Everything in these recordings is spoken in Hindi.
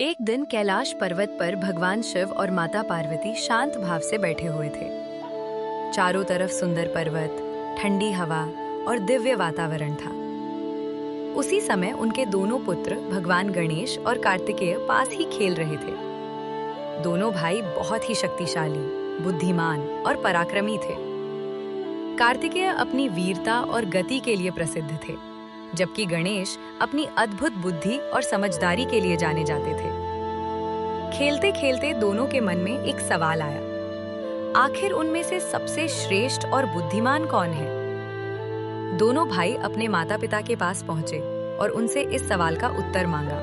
एक दिन कैलाश पर्वत पर भगवान शिव और माता पार्वती शांत भाव से बैठे हुए थे। चारों तरफ सुंदर पर्वत, ठंडी हवा और दिव्य वातावरण था। उसी समय उनके दोनों पुत्र भगवान गणेश और कार्तिकेय पास ही खेल रहे थे। दोनों भाई बहुत ही शक्तिशाली, बुद्धिमान और पराक्रमी थे। कार्तिकेय अपनी वीरता और गति के लिए प्रसिद्ध थे, जबकि गणेश अपनी अद्भुत बुद्धि और समझदारी के लिए जाने जाते थे। खेलते खेलते दोनों के मन में एक सवाल आया, आखिर उनमें से सबसे श्रेष्ठ और बुद्धिमान कौन है? दोनों भाई अपने माता पिता के पास पहुंचे और उनसे इस सवाल का उत्तर मांगा।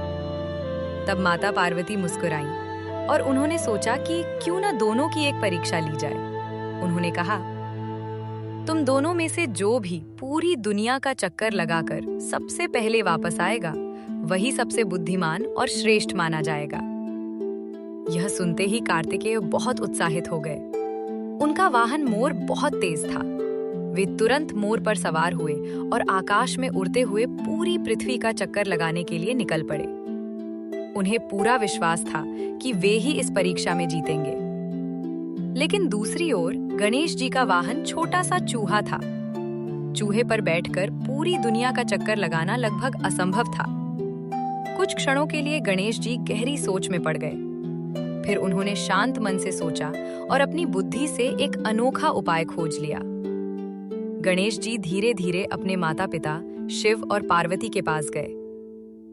तब माता पार्वती मुस्कुराईं और उन्होंने सोचा कि क्यों न दोनों की एक परीक्षा ली जाए। उन्होंने कहा, तुम दोनों में से जो भी पूरी दुनिया का चक्कर लगाकर सबसे पहले वापस आएगा, वही सबसे बुद्धिमान और श्रेष्ठ माना जाएगा। यह सुनते ही कार्तिकेय बहुत उत्साहित हो गए। उनका वाहन मोर बहुत तेज था। वे तुरंत मोर पर सवार हुए और आकाश में उड़ते हुए पूरी पृथ्वी का चक्कर लगाने के लिए निकल पड़े। उन्हें पूरा विश्वास था कि वे ही इस परीक्षा में जीतेंगे। लेकिन दूसरी ओर गणेश जी का वाहन छोटा सा चूहा था। चूहे पर बैठकर पूरी दुनिया का चक्कर लगाना लगभग असंभव था। कुछ क्षणों के लिए गणेश जी गहरी सोच में पड़ गए। फिर उन्होंने शांत मन से सोचा और अपनी बुद्धि से एक अनोखा उपाय खोज लिया। गणेश जी धीरे धीरे अपने माता पिता शिव और पार्वती के पास गए।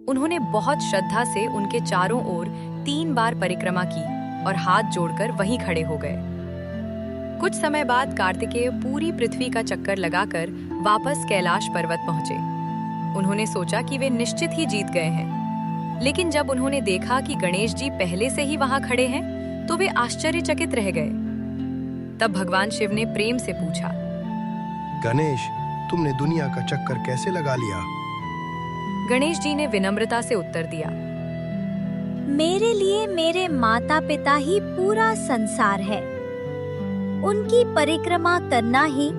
उन्होंने बहुत श्रद्धा से उनके चारों ओर 3 बार परिक्रमा की और हाथ जोड़कर वहीं खड़े हो गए। कुछ समय बाद कार्तिकेय पूरी पृथ्वी का चक्कर लगाकर वापस कैलाश पर्वत पहुंचे। उन्होंने सोचा कि वे निश्चित ही जीत गए हैं। लेकिन जब उन्होंने देखा कि गणेश जी पहले से ही वहां खड़े हैं, तो वे आश्चर्यचकित रह गए। तब भगवान शिव ने प्रेम से पूछा, गणेश, तुमने दुनिया का चक्कर कैसे लगा लिया? गणेश जी ने विनम्रता से उत्तर दिया, मेरे लिए मेरे माता पिता ही पूरा संसार है। उनकी परिक्रमा करना ही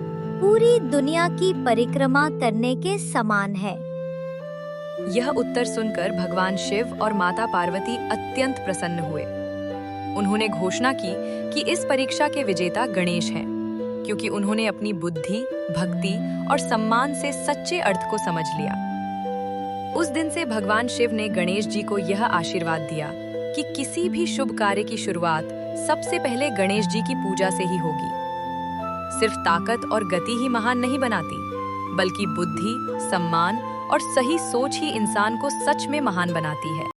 पूरी दुनिया की परिक्रमा करने के समान है। यह उत्तर सुनकर भगवान शिव और माता पार्वती अत्यंत प्रसन्न हुए। उन्होंने घोषणा की कि इस परीक्षा के विजेता गणेश हैं, क्योंकि उन्होंने अपनी बुद्धि, भक्ति और सम्मान से सच्चे अर्थ को समझ लिया। उस दिन से भगवान शिव ने गणेश जी को यह आशीर्वाद दिया कि किसी भी शुभ कार्य की शुरुआत सबसे पहले गणेश जी की पूजा से ही होगी। सिर्फ ताकत और गति ही महान नहीं बनाती, बल्कि बुद्धि, सम्मान और सही सोच ही इंसान को सच में महान बनाती है।